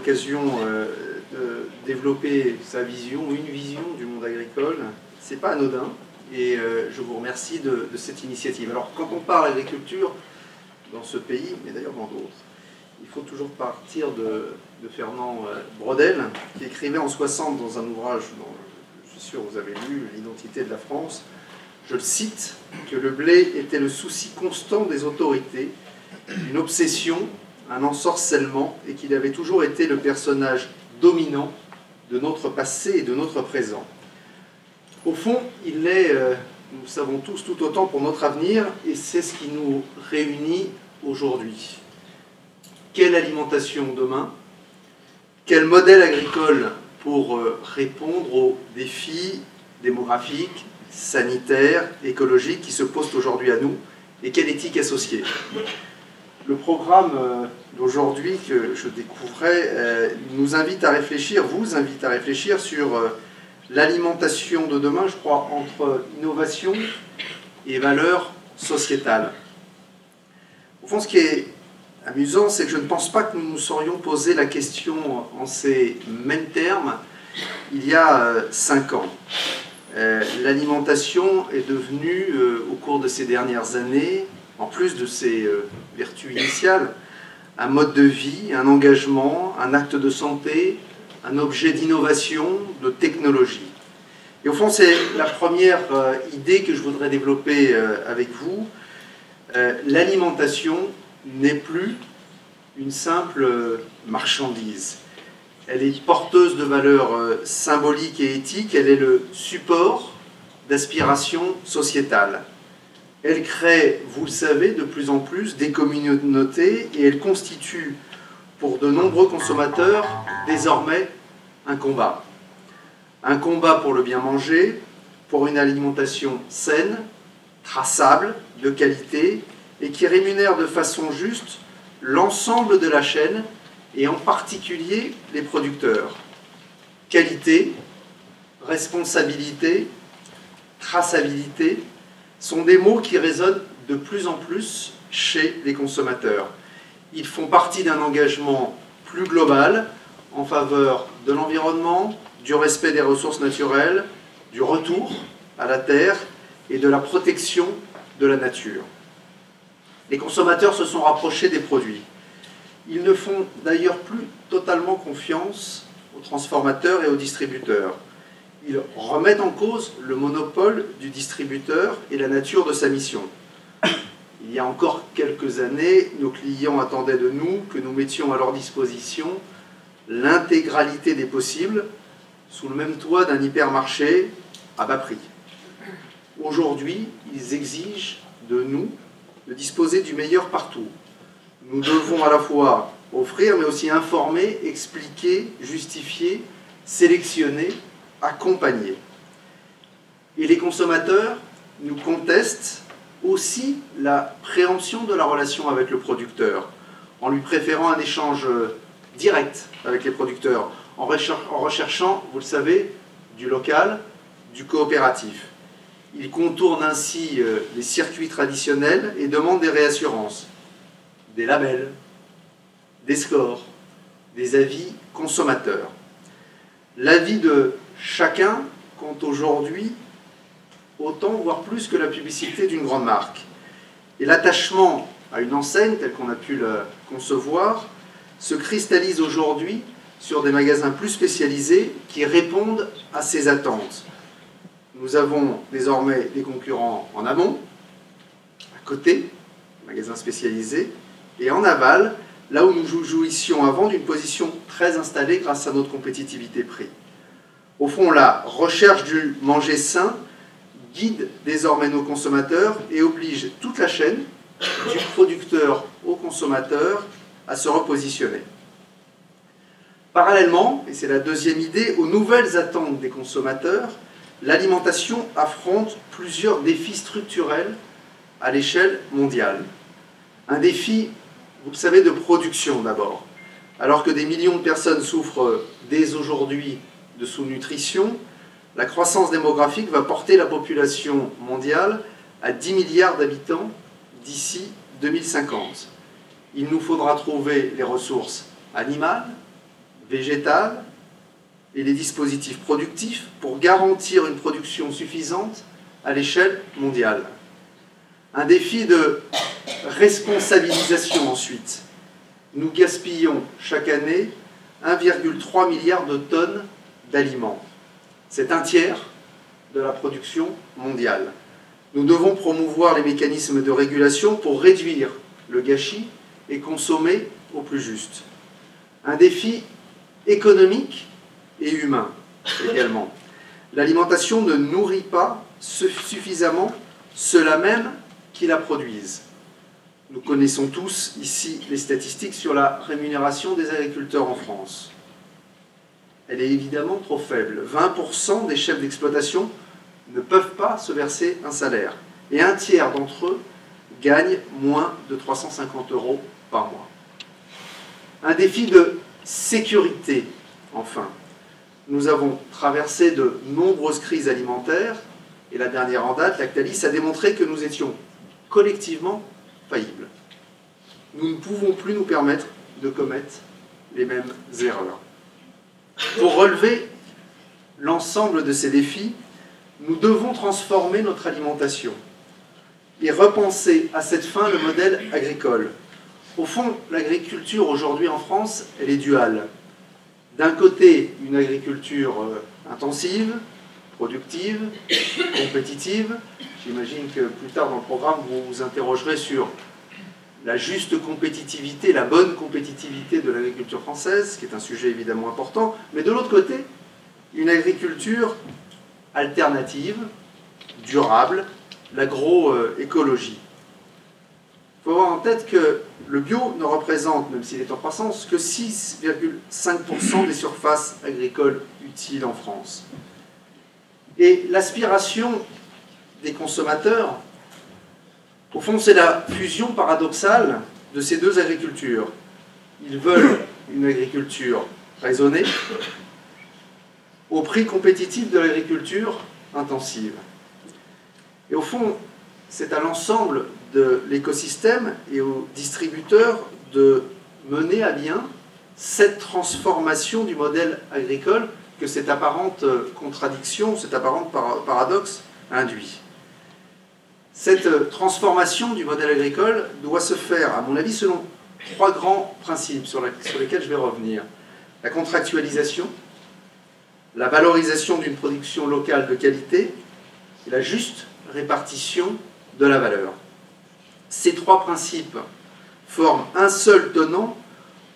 l'occasion de développer sa vision, une vision du monde agricole. C'est pas anodin et je vous remercie de cette initiative. Alors quand on parle agriculture dans ce pays, mais d'ailleurs dans d'autres, il faut toujours partir de Fernand Braudel, qui écrivait en 60 dans un ouvrage dont je suis sûr vous avez lu, L'identité de la France, je le cite, que le blé était le souci constant des autorités, une obsession, un ensorcellement, et qu'il avait toujours été le personnage dominant de notre passé et de notre présent. Au fond, il l'est, nous le savons tous, tout autant pour notre avenir, et c'est ce qui nous réunit aujourd'hui. Quelle alimentation demain? Quel modèle agricole pour répondre aux défis démographiques, sanitaires, écologiques qui se posent aujourd'hui à nous? Et quelle éthique associée? Le programme d'aujourd'hui que je découvrais nous invite à réfléchir, vous invite à réfléchir sur l'alimentation de demain, je crois, entre innovation et valeurs sociétales. Au fond, ce qui est amusant, c'est que je ne pense pas que nous nous serions posé la question en ces mêmes termes il y a 5 ans. L'alimentation est devenue, au cours de ces dernières années, en plus de ses vertus initiales, un mode de vie, un engagement, un acte de santé, un objet d'innovation, de technologie. Et au fond, c'est la première idée que je voudrais développer avec vous. L'alimentation n'est plus une simple marchandise. Elle est porteuse de valeurs symboliques et éthiques, elle est le support d'aspiration sociétale. Elle crée, vous le savez, de plus en plus des communautés et elle constitue pour de nombreux consommateurs désormais un combat. Un combat pour le bien manger, pour une alimentation saine, traçable, de qualité et qui rémunère de façon juste l'ensemble de la chaîne et en particulier les producteurs. Qualité, responsabilité, traçabilité sont des mots qui résonnent de plus en plus chez les consommateurs. Ils font partie d'un engagement plus global en faveur de l'environnement, du respect des ressources naturelles, du retour à la terre et de la protection de la nature. Les consommateurs se sont rapprochés des produits. Ils ne font d'ailleurs plus totalement confiance aux transformateurs et aux distributeurs. Ils remettent en cause le monopole du distributeur et la nature de sa mission. Il y a encore quelques années, nos clients attendaient de nous que nous mettions à leur disposition l'intégralité des possibles sous le même toit d'un hypermarché à bas prix. Aujourd'hui, ils exigent de nous de disposer du meilleur partout. Nous devons à la fois offrir, mais aussi informer, expliquer, justifier, sélectionner, accompagner. Et les consommateurs nous contestent aussi la préemption de la relation avec le producteur, en lui préférant un échange direct avec les producteurs, en recherchant, vous le savez, du local, du coopératif. Ils contournent ainsi les circuits traditionnels et demandent des réassurances, des labels, des scores, des avis consommateurs. L'avis de chacun compte aujourd'hui autant, voire plus que la publicité d'une grande marque. Et l'attachement à une enseigne, telle qu'on a pu la concevoir, se cristallise aujourd'hui sur des magasins plus spécialisés qui répondent à ces attentes. Nous avons désormais des concurrents en amont, à côté, magasins spécialisés, et en aval, là où nous jouissions avant d'une position très installée grâce à notre compétitivité prix. Au fond, la recherche du manger sain guide désormais nos consommateurs et oblige toute la chaîne, du producteur au consommateur, à se repositionner. Parallèlement, et c'est la deuxième idée, aux nouvelles attentes des consommateurs, l'alimentation affronte plusieurs défis structurels à l'échelle mondiale. Un défi, vous le savez, de production d'abord. Alors que des millions de personnes souffrent dès aujourd'hui de sous-nutrition, la croissance démographique va porter la population mondiale à 10 milliards d'habitants d'ici 2050. Il nous faudra trouver les ressources animales, végétale et les dispositifs productifs pour garantir une production suffisante à l'échelle mondiale. Un défi de responsabilisation ensuite. Nous gaspillons chaque année 1,3 milliard de tonnes d'aliments. C'est un tiers de la production mondiale. Nous devons promouvoir les mécanismes de régulation pour réduire le gâchis et consommer au plus juste. Un défi économique et humain également. L'alimentation ne nourrit pas suffisamment ceux-là même qui la produisent. Nous connaissons tous ici les statistiques sur la rémunération des agriculteurs en France. Elle est évidemment trop faible. 20% des chefs d'exploitation ne peuvent pas se verser un salaire. Et un tiers d'entre eux gagnent moins de 350 € par mois. Un défi de sécurité, enfin. Nous avons traversé de nombreuses crises alimentaires, et la dernière en date, Lactalis, a démontré que nous étions collectivement faillibles. Nous ne pouvons plus nous permettre de commettre les mêmes erreurs. Pour relever l'ensemble de ces défis, nous devons transformer notre alimentation et repenser à cette fin le modèle agricole. Au fond, l'agriculture aujourd'hui en France, elle est duale. D'un côté, une agriculture intensive, productive, compétitive. J'imagine que plus tard dans le programme, vous vous interrogerez sur la juste compétitivité, la bonne compétitivité de l'agriculture française, qui est un sujet évidemment important. Mais de l'autre côté, une agriculture alternative, durable, l'agroécologie. Il faut avoir en tête que le bio ne représente, même s'il est en croissance, que 6,5% des surfaces agricoles utiles en France. Et l'aspiration des consommateurs, au fond, c'est la fusion paradoxale de ces deux agricultures. Ils veulent une agriculture raisonnée au prix compétitif de l'agriculture intensive. Et au fond, c'est à l'ensemble de l'écosystème et aux distributeurs de mener à bien cette transformation du modèle agricole que cette apparente contradiction, cet apparent paradoxe induit. Cette transformation du modèle agricole doit se faire, à mon avis, selon trois grands principes sur lesquels je vais revenir. La contractualisation, la valorisation d'une production locale de qualité et la juste répartition de la valeur. Ces trois principes forment un seul tenant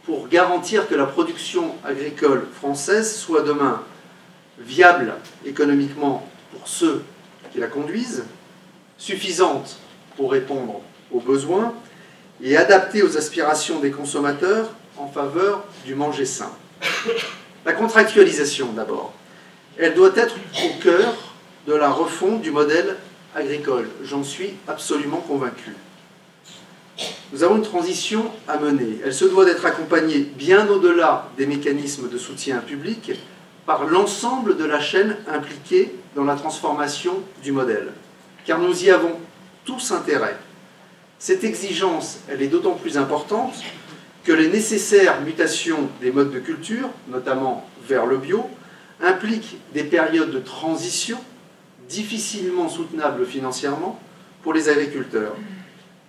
pour garantir que la production agricole française soit demain viable économiquement pour ceux qui la conduisent, suffisante pour répondre aux besoins et adaptée aux aspirations des consommateurs en faveur du manger sain. La contractualisation d'abord. Elle doit être au cœur de la refonte du modèle agricole. J'en suis absolument convaincu. Nous avons une transition à mener. Elle se doit d'être accompagnée bien au-delà des mécanismes de soutien public par l'ensemble de la chaîne impliquée dans la transformation du modèle. Car nous y avons tous intérêt. Cette exigence, elle est d'autant plus importante que les nécessaires mutations des modes de culture, notamment vers le bio, impliquent des périodes de transition difficilement soutenables financièrement pour les agriculteurs.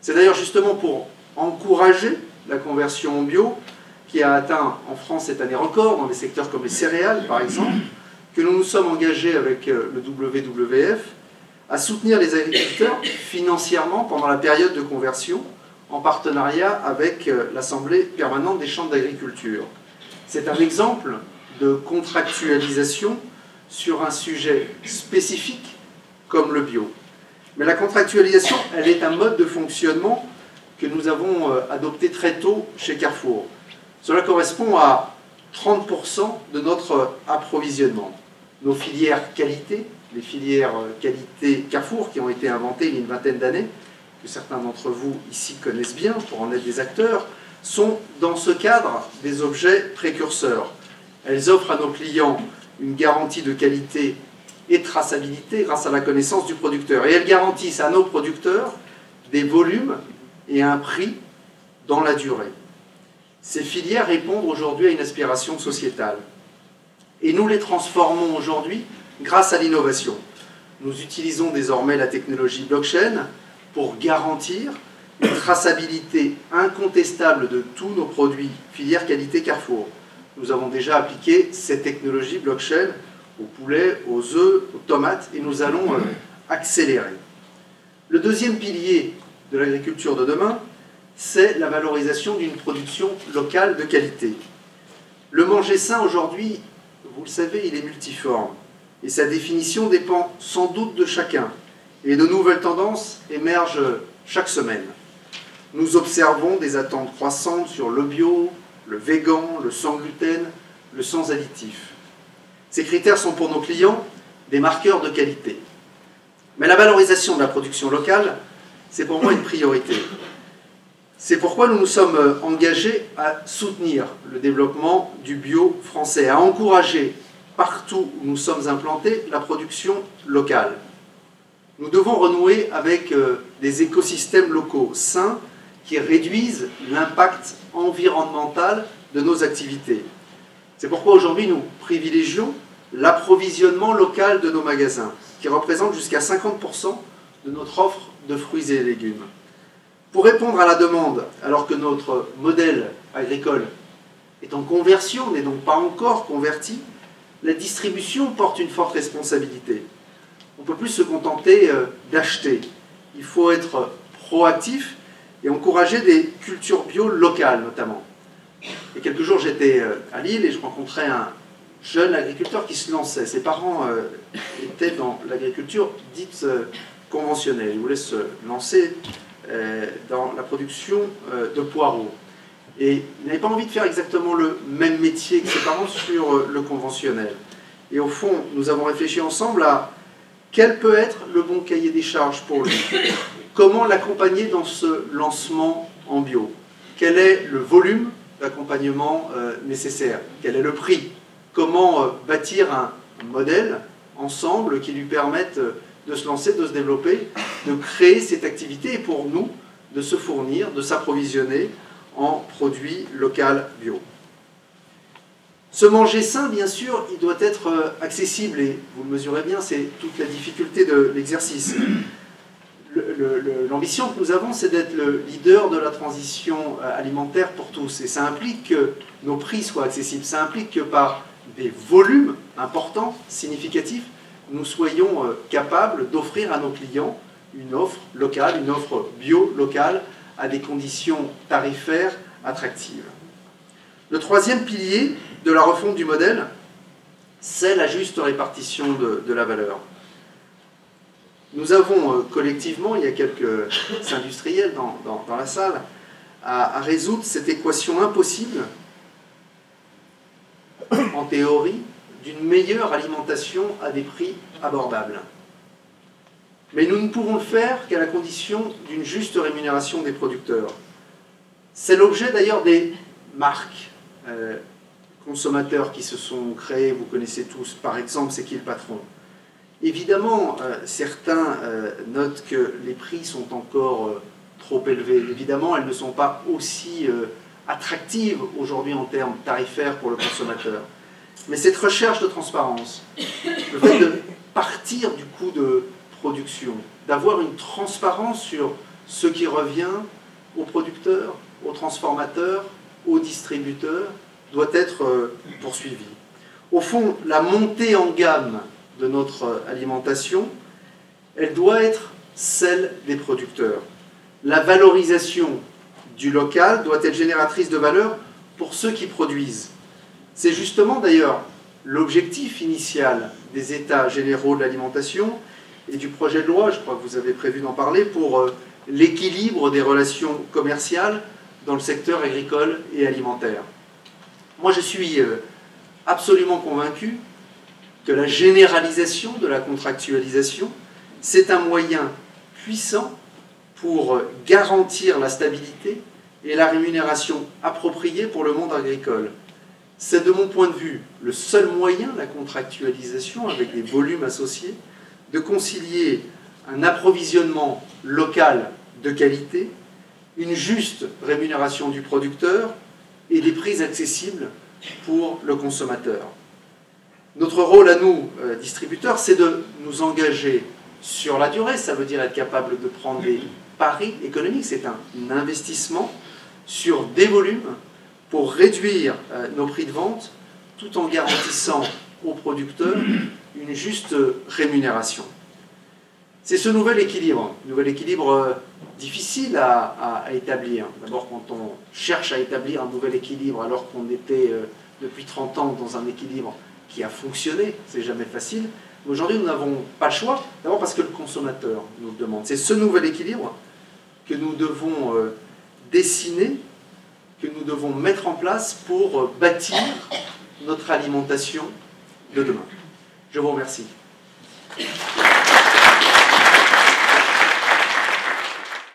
C'est d'ailleurs justement pour encourager la conversion au bio, qui a atteint en France cette année record dans des secteurs comme les céréales par exemple, que nous nous sommes engagés avec le WWF à soutenir les agriculteurs financièrement pendant la période de conversion en partenariat avec l'Assemblée permanente des chambres d'agriculture. C'est un exemple de contractualisation sur un sujet spécifique comme le bio. Mais la contractualisation, elle est un mode de fonctionnement que nous avons adopté très tôt chez Carrefour. Cela correspond à 30% de notre approvisionnement. Nos filières qualité, les filières qualité Carrefour qui ont été inventées il y a une vingtaine d'années, que certains d'entre vous ici connaissent bien pour en être des acteurs, sont dans ce cadre des objets précurseurs. Elles offrent à nos clients une garantie de qualité et de traçabilité grâce à la connaissance du producteur. Et elles garantissent à nos producteurs des volumes et un prix dans la durée. Ces filières répondent aujourd'hui à une aspiration sociétale. Et nous les transformons aujourd'hui grâce à l'innovation. Nous utilisons désormais la technologie blockchain pour garantir une traçabilité incontestable de tous nos produits filière qualité Carrefour. Nous avons déjà appliqué cette technologie blockchain au poulet, aux œufs, aux tomates, et nous allons accélérer. Le deuxième pilier de l'agriculture de demain, c'est la valorisation d'une production locale de qualité. Le manger sain aujourd'hui, vous le savez, il est multiforme, et sa définition dépend sans doute de chacun, et de nouvelles tendances émergent chaque semaine. Nous observons des attentes croissantes sur le bio, le végan, le sans gluten, le sans additifs. Ces critères sont pour nos clients des marqueurs de qualité. Mais la valorisation de la production locale, c'est pour moi une priorité. C'est pourquoi nous nous sommes engagés à soutenir le développement du bio français, à encourager partout où nous sommes implantés la production locale. Nous devons renouer avec des écosystèmes locaux sains qui réduisent l'impact environnemental de nos activités. C'est pourquoi aujourd'hui nous privilégions l'approvisionnement local de nos magasins, qui représente jusqu'à 50% de notre offre de fruits et légumes. Pour répondre à la demande, alors que notre modèle agricole est en conversion, n'est donc pas encore converti, la distribution porte une forte responsabilité. On ne peut plus se contenter d'acheter. Il faut être proactif et encourager des cultures bio locales notamment. Il y a quelques jours, j'étais à Lille et je rencontrais un jeune agriculteur qui se lançait. Ses parents étaient dans l'agriculture dite conventionnelle. Ils voulaient se lancer dans la production de poireaux. Et il n'avait pas envie de faire exactement le même métier que ses parents sur le conventionnel. Et au fond, nous avons réfléchi ensemble à quel peut être le bon cahier des charges pour lui. Comment l'accompagner dans ce lancement en bio? Quel est le volume d'accompagnement nécessaire? Quel est le prix? Comment bâtir un modèle ensemble qui lui permette de se lancer, de se développer, de créer cette activité et pour nous, de se fournir, de s'approvisionner en produits locaux bio. Ce manger sain, bien sûr, il doit être accessible et vous le mesurez bien, c'est toute la difficulté de l'exercice. L'ambition que nous avons, c'est d'être le leader de la transition alimentaire pour tous. Et ça implique que nos prix soient accessibles. Ça implique que par des volumes importants, significatifs, nous soyons capables d'offrir à nos clients une offre locale, une offre bio locale, à des conditions tarifaires attractives. Le troisième pilier de la refonte du modèle, c'est la juste répartition de la valeur. Nous avons collectivement, il y a quelques industriels dans la salle, à résoudre cette équation impossible, en théorie, d'une meilleure alimentation à des prix abordables. Mais nous ne pouvons le faire qu'à la condition d'une juste rémunération des producteurs. C'est l'objet d'ailleurs des marques consommateurs qui se sont créées, vous connaissez tous, par exemple, c'est qui le patron? Évidemment, certains notent que les prix sont encore trop élevés. Évidemment, elles ne sont pas aussi attractives aujourd'hui en termes tarifaires pour le consommateur. Mais cette recherche de transparence, le fait de partir du coût de production, d'avoir une transparence sur ce qui revient aux producteurs, aux transformateurs, aux distributeurs, doit être poursuivi. Au fond, la montée en gamme de notre alimentation, elle doit être celle des producteurs. La valorisation du local doit être génératrice de valeur pour ceux qui produisent. C'est justement d'ailleurs l'objectif initial des États généraux de l'alimentation et du projet de loi, je crois que vous avez prévu d'en parler, pour l'équilibre des relations commerciales dans le secteur agricole et alimentaire. Moi, je suis absolument convaincu que la généralisation de la contractualisation, c'est un moyen puissant pour garantir la stabilité et la rémunération appropriée pour le monde agricole. C'est de mon point de vue le seul moyen, la contractualisation, avec des volumes associés, de concilier un approvisionnement local de qualité, une juste rémunération du producteur, et des prix accessibles pour le consommateur. Notre rôle à nous, distributeurs, c'est de nous engager sur la durée. Ça veut dire être capable de prendre des paris économiques. C'est un investissement sur des volumes pour réduire nos prix de vente tout en garantissant aux producteurs une juste rémunération. C'est ce nouvel équilibre difficile à établir. D'abord, quand on cherche à établir un nouvel équilibre alors qu'on était depuis 30 ans dans un équilibre qui a fonctionné, c'est jamais facile. Mais aujourd'hui, nous n'avons pas le choix, d'abord parce que le consommateur nous le demande. C'est ce nouvel équilibre que nous devons dessiner, que nous devons mettre en place pour bâtir notre alimentation de demain. Je vous remercie.